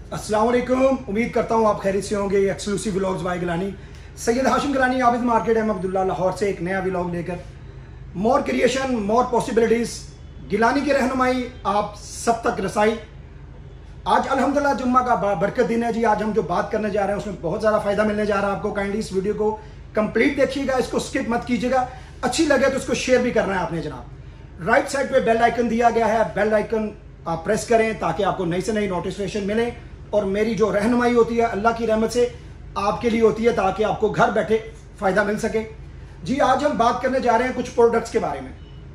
अस्सलाम वालेकुम। उम्मीद करता हूँ आप खैरियत से होंगे। Exclusive vlogs by Gilani, Syed Hashim Gilani, Abid market M Abdullah, Lahore से एक नया व्लॉग लेकर more creation more possibilities, Gilani की रहनुमाई, आप सब तक रसाई। आज अल्हम्दुलिल्लाह जुम्मा का बरकत दिन है जी। आज हम जो बात करने जा रहे हैं उसमें बहुत ज़्यादा फ़ायदा मिलने जा रहा है आपको। काइंडली इस वीडियो को कंप्लीट देखिएगा, इसको स्किप मत कीजिएगा। अच्छी लगे तो इसको शेयर भी करना है आपने जनाब। राइट साइड पे बेल आइकन दिया गया है, बेल आइकन आप प्रेस करें ताकि आपको नई से नई नोटिफिकेशन मिले। और मेरी जो रहनुमाई होती है अल्लाह की रहमत से आपके लिए होती है ताकि आपको घर बैठे फ़ायदा मिल सके जी। आज हम बात करने जा रहे हैं कुछ प्रोडक्ट्स के बारे में,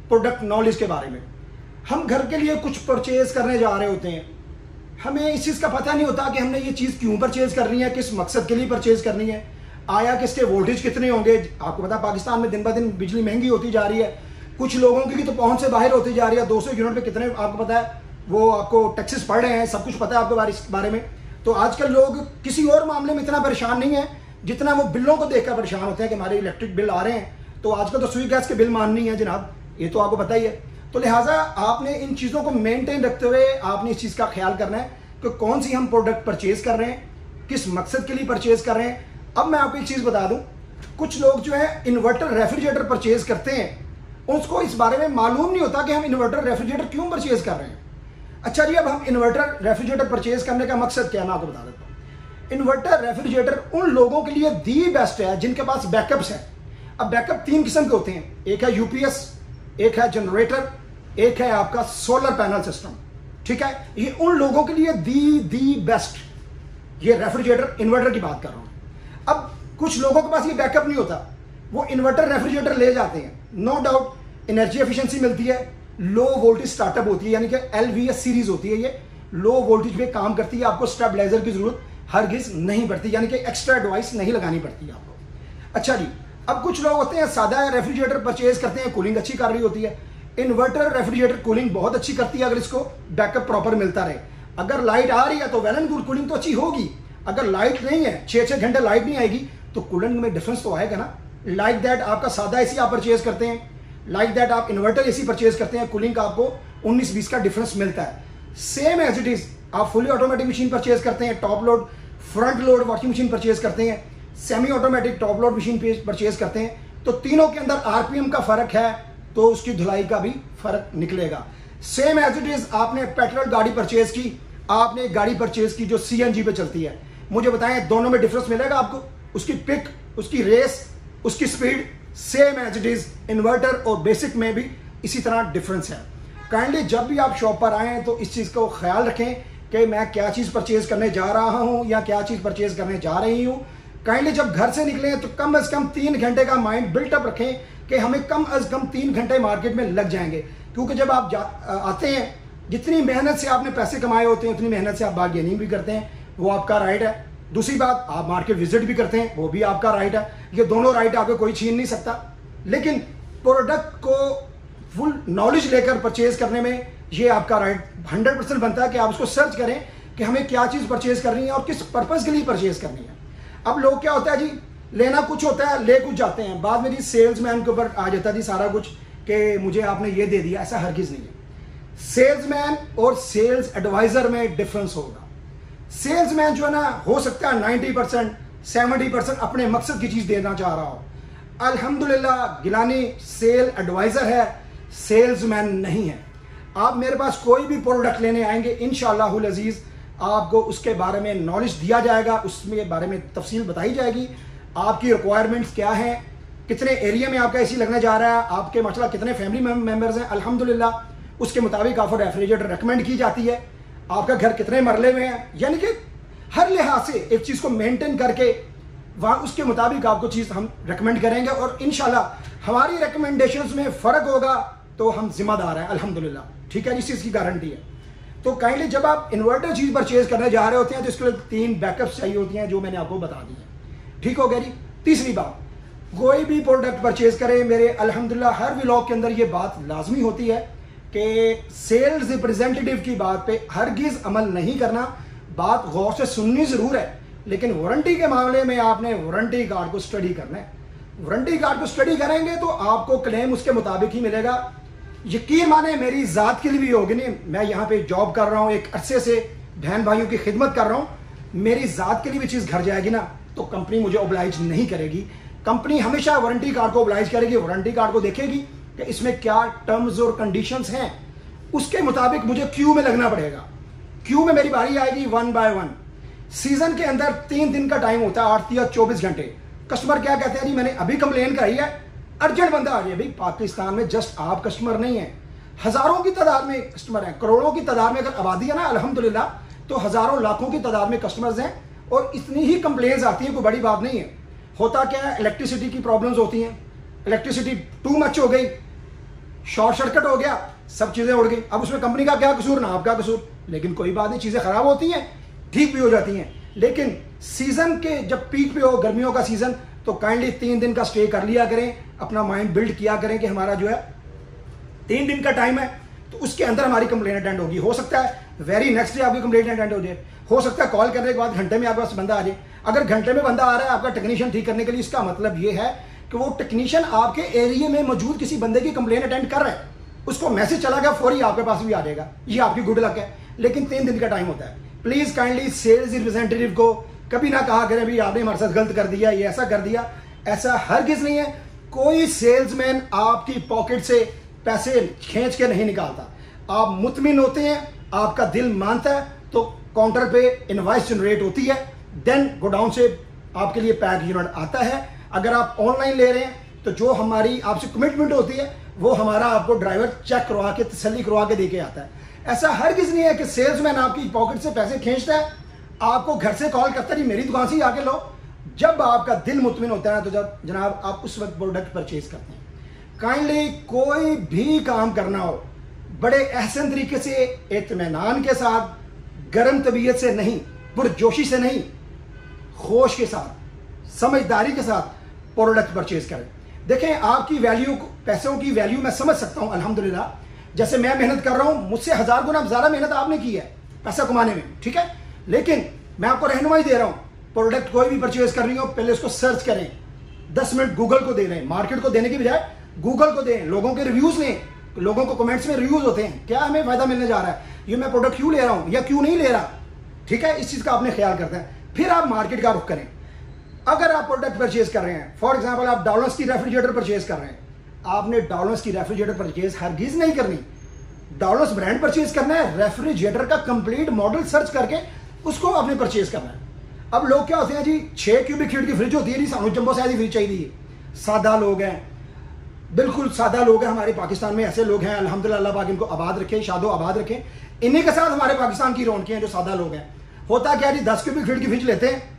प्रोडक्ट नॉलेज के बारे में। हम घर के लिए कुछ परचेज करने जा रहे होते हैं, हमें इस चीज़ का पता नहीं होता कि हमने ये चीज़ क्यों परचेज करनी है, किस मकसद के लिए परचेज करनी है, आया कि इसके वोल्टेज कितने होंगे। आपको पता है पाकिस्तान में दिन ब दिन बिजली महंगी होती जा रही है, कुछ लोगों की तो पहुंच से बाहर होती जा रही है। 200 यूनिट पे कितने आपको पता है, वो आपको टैक्सेस पड़ रहे हैं, सब कुछ पता है आपको इस बारे में। तो आजकल लोग किसी और मामले में इतना परेशान नहीं है जितना वो बिलों को देखकर परेशान होते हैं कि हमारे इलेक्ट्रिक बिल आ रहे हैं। तो आजकल तो सुई गैस के बिल माननी है जनाब, ये तो आपको पता ही है। तो लिहाजा आपने इन चीज़ों को मेंटेन रखते हुए आपने इस चीज़ का ख्याल करना है कि कौन सी हम प्रोडक्ट परचेज कर रहे हैं, किस मकसद के लिए परचेज कर रहे हैं। अब मैं आपको एक चीज़ बता दूं, कुछ लोग जो है इन्वर्टर रेफ्रिजरेटर परचेज करते हैं, उसको इस बारे में मालूम नहीं होता कि हम इन्वर्टर रेफ्रिजरेटर क्यों परचेज कर रहे हैं। अच्छा जी, अब हम इन्वर्टर रेफ्रिजरेटर परचेज करने का मकसद क्या है मैं आपको बता देता हूँ। इन्वर्टर रेफ्रिजरेटर उन लोगों के लिए दी बेस्ट है जिनके पास बैकअप्स है। अब बैकअप 3 किस्म के होते हैं, एक है यूपीएस, एक है जनरेटर, एक है आपका सोलर पैनल सिस्टम। ठीक है, ये उन लोगों के लिए दी बेस्ट ये रेफ्रिजरेटर इन्वर्टर की बात कर रहा हूँ। अब कुछ लोगों के पास ये बैकअप नहीं होता, वो इन्वर्टर रेफ्रिजरेटर ले जाते हैं। नो डाउट एनर्जी एफिशिएंसी मिलती है, लो वोल्टेज स्टार्टअप होती है, यानी कि LVS सीरीज होती है, ये लो वोल्टेज पे काम करती है। आपको स्टेबलाइजर की जरूरत हरगिज नहीं पड़ती, यानी कि एक्स्ट्रा डिवाइस नहीं लगानी पड़ती है आपको। अच्छा जी, अब कुछ लोग होते हैं सादा रेफ्रिजरेटर परचेज करते हैं, कूलिंग अच्छी कर रही होती है। इन्वर्टर रेफ्रिजरेटर कूलिंग बहुत अच्छी करती है अगर इसको बैकअप प्रॉपर मिलता रहे। अगर लाइट आ रही है तो वेल एंड गुड, कूलिंग तो अच्छी होगी। अगर लाइट नहीं है, 6-6 घंटे लाइट नहीं आएगी तो कूलिंग में डिफरेंस तो आएगा ना। लाइक दैट आपका सादा एसी आप परचेज करते हैं, लाइक दैट आप इन्वर्टर एसी परचेज करते हैं, कूलिंग का आपको 19-20 का डिफरेंस मिलता है। सेम एज इट इज आप फुली ऑटोमेटिक मशीन परचेज करते हैं, top load front load washing machine purchase करते हैं, semi automatic top load machine purchase करते हैं, तो तीनों के अंदर आरपीएम का फर्क है तो उसकी धुलाई का भी फर्क निकलेगा। सेम एज इट इज आपने पेट्रोल गाड़ी परचेज की, आपने गाड़ी परचेज की जो CNG पे चलती है, मुझे बताएं दोनों में डिफरेंस मिलेगा आपको? उसकी पिक, उसकी रेस, उसकी speed same as it is. Inverter और बेसिक में भी इसी तरह डिफरेंस है। काइंडली जब भी आप शॉप पर आएँ तो इस चीज़ को ख्याल रखें कि मैं क्या चीज़ परचेज करने जा रहा हूँ या क्या चीज़ परचेज करने जा रही हूँ। काइंडली जब घर से निकलें तो कम अज़ कम 3 घंटे का माइंड बिल्टअप रखें कि हमें कम अज़ कम 3 घंटे मार्केट में लग जाएंगे। क्योंकि जब आप आते हैं, जितनी मेहनत से आपने पैसे कमाए होते हैं उतनी मेहनत से आप बार्गेनिंग भी करते हैं, वो आपका राइट है। दूसरी बात, आप मार्केट विजिट भी करते हैं, वो भी आपका राइट है। ये दोनों राइट आपको कोई छीन नहीं सकता। लेकिन प्रोडक्ट को फुल नॉलेज लेकर परचेज करने में ये आपका राइट 100% बनता है कि आप उसको सर्च करें कि हमें क्या चीज़ परचेज करनी है और किस पर्पज़ के लिए परचेज करनी है। अब लोग क्या होता है जी, लेना कुछ होता है, ले कुछ जाते हैं, बाद में जी सेल्समैन के ऊपर आ जाता है जी सारा कुछ कि मुझे आपने ये दे दिया। ऐसा हरगिज़ नहीं है। सेल्समैन और सेल्स एडवाइज़र में डिफरेंस होगा। सेल्समैन जो है ना, हो सकता है 90% 70% अपने मकसद की चीज़ देना चाह रहा हो। अल्हम्दुलिल्लाह गिलानी सेल एडवाइज़र है, सेल्समैन नहीं है। आप मेरे पास कोई भी प्रोडक्ट लेने आएंगे इंशाअल्लाहुल अज़ीज़ आपको उसके बारे में नॉलेज दिया जाएगा, उसमें बारे में तफसील बताई जाएगी। आपकी रिक्वायरमेंट्स क्या हैं, कितने एरिया में आपका एसी लगने जा रहा है, आपके मतलब कितने फैमिली मेम्बर्स हैं, अल्हम्दुलिल्लाह उसके मुताबिक आपको रेफ्रिजरेटर रिकमेंड की जाती है। आपका घर कितने मरले में है, यानी कि हर लिहाज से एक चीज़ को मेंटेन करके वहाँ उसके मुताबिक आपको चीज़ हम रेकमेंड करेंगे। और इंशाल्लाह हमारी रिकमेंडेशंस में फ़र्क होगा तो हम जिम्मेदार हैं अल्हम्दुलिल्लाह। ठीक है, इस चीज़ की गारंटी है। तो काइंडली जब आप इन्वर्टर चीज़ परचेज करने जा रहे होते हैं तो इसके लिए 3 बैकअप्स चाहिए होती हैं जो मैंने आपको बता दी है। ठीक हो गया जी। तीसरी बात, कोई भी प्रोडक्ट परचेज करें, मेरे अल्हम्दुलिल्लाह हर व्लॉग के अंदर ये बात लाजमी होती है कि सेल्स रिप्रेजेंटेटिव की बात पे हरगिज़ अमल नहीं करना। बात गौर से सुननी ज़रूर है, लेकिन वारंटी के मामले में आपने वारंटी कार्ड को स्टडी करना है। वारंटी कार्ड को स्टडी करेंगे तो आपको क्लेम उसके मुताबिक ही मिलेगा। यकीन माने मेरी ज़ात के लिए भी होगी नहीं, मैं यहाँ पे जॉब कर रहा हूँ, एक अरसे से बहन भाइयों की खिदमत कर रहा हूँ, मेरी ज़ात के लिए भी चीज़ घर जाएगी ना तो कंपनी मुझे ओब्लाइज नहीं करेगी। कंपनी हमेशा वारंटी कार्ड को ओब्लाइज करेगी, वारंटी कार्ड को देखेगी कि इसमें क्या टर्म्स और कंडीशंस हैं, उसके मुताबिक मुझे क्यू में लगना पड़ेगा। क्यू में मेरी बारी आएगी 1 बाय 1। सीजन के अंदर 3 दिन का टाइम होता है, 8 या 24 घंटे। कस्टमर क्या कहते हैं जी, मैंने अभी कंप्लेन कराई है, अर्जेंट बंदा आ जाए। भाई पाकिस्तान में जस्ट आप कस्टमर नहीं है, हजारों की तादाद में कस्टमर हैं, करोड़ों की तादाद में अगर आबादी है ना अल्हम्दुलिल्लाह, तो हजारों लाखों की तादाद में कस्टमर्स हैं और इतनी ही कंप्लेंट्स आती हैं, कोई बड़ी बात नहीं है। होता क्या है, इलेक्ट्रिसिटी की प्रॉब्लम्स होती हैं, इलेक्ट्रिसिटी टू मच हो गई, शॉर्ट सर्किट हो गया, सब चीजें उड़ गई। अब उसमें कंपनी का क्या कसूर, ना आपका कसूर, लेकिन कोई बात नहीं, चीजें खराब होती हैं, ठीक भी हो जाती हैं। लेकिन सीजन के जब पीक पे हो, गर्मियों का सीजन, तो काइंडली 3 दिन का स्टे कर लिया करें, अपना माइंड बिल्ड किया करें कि हमारा जो है 3 दिन का टाइम है, तो उसके अंदर हमारी कंप्लेंट अटेंड होगी। हो सकता है वेरी नेक्स्ट डे आपकी कंप्लेंट अटेंड हो जाए, हो सकता है कॉल करने के बाद घंटे में आपके पास बंदा आ जाए। अगर घंटे में बंदा आ रहा है आपका टेक्नीशियन ठीक करने के लिए, इसका मतलब ये है कि वो टेक्नीशियन आपके एरिया में मौजूद किसी बंदे की कंप्लेंट अटेंड कर रहा है, उसको मैसेज चला गया, फौरी आपके पास भी आ जाएगा, ये आपकी गुड लक है। लेकिन 3 दिन का टाइम होता है। प्लीज काइंडली सेल्स रिप्रेजेंटेटिव को कभी ना कहा करें भी आपने हमारे साथ गलत कर दिया, ये ऐसा कर दिया, ऐसा हरगिज नहीं है। कोई सेल्समैन आपकी पॉकेट से पैसे खींच के नहीं निकालता। आप मुतमिन होते हैं, आपका दिल मानता है, तो काउंटर पे इनवॉइस जनरेट होती है, देन गोडाउन से आपके लिए पैक यूनिट आता है। अगर आप ऑनलाइन ले रहे हैं तो जो हमारी आपसे कमिटमेंट होती है वो हमारा आपको ड्राइवर चेक करवा के, तसल्ली करवा के देके आता है। ऐसा हरगिज नहीं है कि सेल्समैन आपकी पॉकेट से पैसे खींचता है, आपको घर से कॉल करता है मेरी दुकान से ही आके लो। जब आपका दिल मुतमिन होता है तो जब जनाब आप उस वक्त प्रोडक्ट परचेज करते हैं। काइंडली कोई भी काम करना हो बड़े एहसन तरीके से, इत्मीनान के साथ, गर्म तबीयत से नहीं, पुरजोशी से नहीं, होश के साथ, समझदारी के साथ प्रोडक्ट परचेज करें। देखें आपकी वैल्यू, पैसों की वैल्यू मैं समझ सकता हूं अल्हम्दुलिल्लाह। जैसे मैं मेहनत कर रहा हूं, मुझसे 1000 गुना ज्यादा मेहनत आपने की है पैसा कमाने में, ठीक है। लेकिन मैं आपको रहनुमाई दे रहा हूं, प्रोडक्ट कोई भी परचेज करनी हो पहले उसको सर्च करें, 10 मिनट गूगल को दे दें, मार्केट को देने की बजाय गूगल को दें, लोगों के रिव्यूज लें, लोगों को कमेंट्स में रिव्यूज होते हैं, क्या हमें फायदा मिलने जा रहा है, ये मैं प्रोडक्ट क्यों ले रहा हूं या क्यों नहीं ले रहा, ठीक है। इस चीज का आपने ख्याल करते हैं, फिर आप मार्केट का रुख करें। अगर आप प्रोडक्ट परचेज कर रहे हैं, फॉर एग्जांपल आप डॉलर्स की रेफ्रिजरेटर परचेज कर रहे हैं, आपने डॉलर्स की रेफ्रिजरेटर परचेज हरगिज नहीं करनी, डॉलर्स ब्रांड परचेज करना है, रेफ्रिजरेटर का कंप्लीट मॉडल सर्च करके उसको आपने परचेज करना है। अब लोग क्या होते हैं जी, 6 क्यूबिक फीट की फ्रिज होती है जी, सानू जंबो साइज की फ्रिज चाहिए। सादा लोग हैं, बिल्कुल सादा लोग हैं हमारे पाकिस्तान में, ऐसे लोग हैं अल्हम्दुलिल्लाह, अल्लाह पाक इनको आबाद रखे, शादो आबाद रखे। इन्हीं के साथ हमारे पाकिस्तान की रौनकें हैं जो सादा लोग हैं। होता क्या जी, 10 क्यूबिक फीट की फ्रिज लेते हैं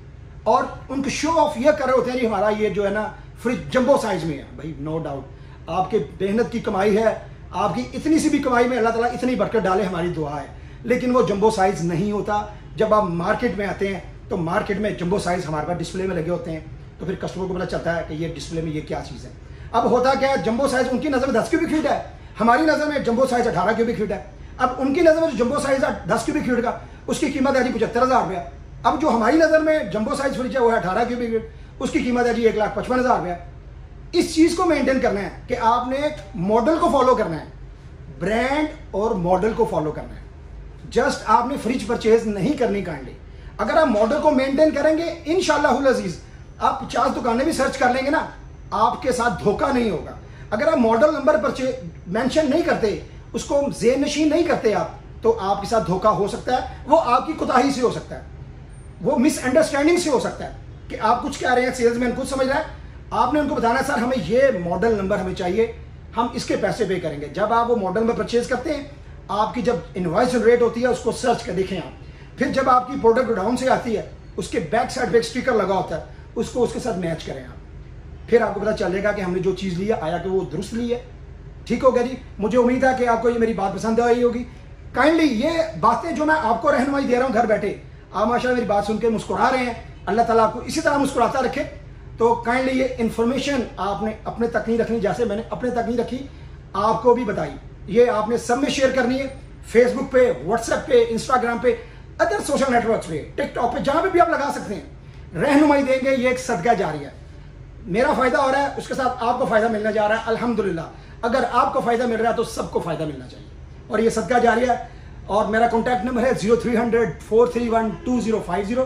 और उनको शो ऑफ ये कर रहे होते हैं जी हमारा ये जो है ना फ्रिज जंबो साइज में है। भाई नो डाउट आपके मेहनत की कमाई है, आपकी इतनी सी भी कमाई में अल्लाह ताला इतनी बरकत डाले, हमारी दुआ है, लेकिन वो जंबो साइज नहीं होता। जब आप मार्केट में आते हैं तो मार्केट में जंबो साइज हमारे पास डिस्प्ले में लगे होते हैं, तो फिर कस्टमर को पता चलता है कि ये डिस्प्ले में ये क्या चीज़ है। अब होता क्या है, जंबो साइज उनकी नज़र में 10 क्यूबिक फीट है, हमारी नज़र में जंबो साइज 18 क्यूबिक फीट है। अब उनकी नज़र में जो जंबो साइज है 10 क्यूबिक फीट का, उसकी कीमत है जी 75,000 रुपया। अब जो हमारी नज़र में जंबो साइज फ्रिज है वो है 18 क्यूबिक फीट, उसकी कीमत है जी 1,55,000 रुपया। इस चीज़ को मेंटेन करना है कि आपने मॉडल को फॉलो करना है, ब्रांड और मॉडल को फॉलो करना है। जस्ट आपने फ्रिज परचेज नहीं करनी काइंडली। अगर आप मॉडल को मेंटेन करेंगे इंशाअल्लाह अजीज, आप 50 दुकानें भी सर्च कर लेंगे ना, आपके साथ धोखा नहीं होगा। अगर आप मॉडल नंबर परचेज मेंशन नहीं करते, उसको ज़ेनशीन नहीं करते आप, तो आपके साथ धोखा हो सकता है। वो आपकी कोताही से हो सकता है, वो मिसअंडरस्टैंडिंग से हो सकता है कि आप कुछ कह रहे हैं, सेल्समैन कुछ समझ रहा है, आपने उनको बताना है सर हमें ये मॉडल नंबर हमें चाहिए, हम इसके पैसे पे करेंगे। जब आप वो मॉडल नंबर परचेज करते हैं, आपकी जब इनवॉइस जनरेट होती है उसको सर्च कर देखें आप, फिर जब आपकी प्रोडक्ट गोडाउन से आती है उसके बैक साइड पे एक स्टिकर लगा होता है, उसको उसके साथ मैच करें आप, फिर आपको पता चलेगा कि हमने जो चीज़ ली है आया कि वो दुरुस्त ली है। ठीक हो गया जी। मुझे उम्मीद है कि आपको ये मेरी बात पसंद आई होगी। काइंडली ये बातें जो मैं आपको रहनुमाई दे रहा हूँ घर बैठे, आप माशाल्लाह मेरी बात सुन के मुस्कुरा रहे हैं, अल्लाह ताला आपको इसी तरह मुस्कुराता रखे। तो काइंडली ये इन्फॉर्मेशन आपने अपने तक नहीं रखनी, जैसे मैंने अपने तक नहीं रखी, आपको भी बताई। ये आपने सब में शेयर करनी है, फेसबुक पे, व्हाट्सएप पे, इंस्टाग्राम पे, अदर सोशल नेटवर्क्स पे, टिकटॉक पे, जहां पे भी आप लगा सकते हैं। रहनुमाई देंगे, ये एक सदका जारी है। मेरा फायदा हो रहा है, उसके साथ आपको फायदा मिलने जा रहा है अल्हम्दुलिल्लाह। अगर आपको फायदा मिल रहा है तो सबको फायदा मिलना चाहिए, और ये सदका जारी है। और मेरा कॉन्टैक्ट नंबर है 0300-431-2050।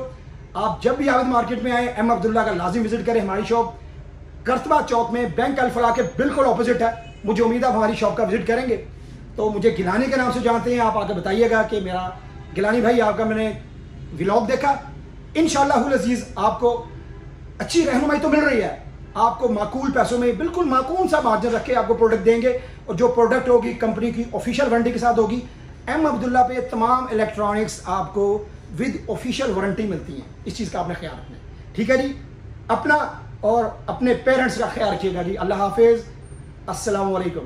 आप जब भी आबिद मार्केट में आए एम अब्दुल्ला का लाजिम विजिट करें। हमारी शॉप करतबा चौक में बैंक अल-फलाह के बिल्कुल ऑपोजिट है। मुझे उम्मीद है आप हमारी शॉप का विजिट करेंगे। तो मुझे गिलानी के नाम से जानते हैं, आप आके बताइएगा कि मेरा गिलानी भाई आपका मैंने व्लॉग देखा। इंशाअल्लाह अजीज आपको अच्छी रहनुमाई तो मिल रही है, आपको माकूल पैसों में बिल्कुल माकूल सा मार्जिन रख के आपको प्रोडक्ट देंगे। और जो प्रोडक्ट होगी कंपनी की ऑफिशियल वारंटी के साथ होगी। एम अब्दुल्ला पे तमाम इलेक्ट्रॉनिक्स आपको विद ऑफिशियल वारंटी मिलती हैं। इस चीज़ का आपने ख्याल रखना है, ठीक है जी। अपना और अपने पेरेंट्स का ख्याल रखिएगा जी। अल्लाह हाफिज़, अस्सलाम वालेकुम।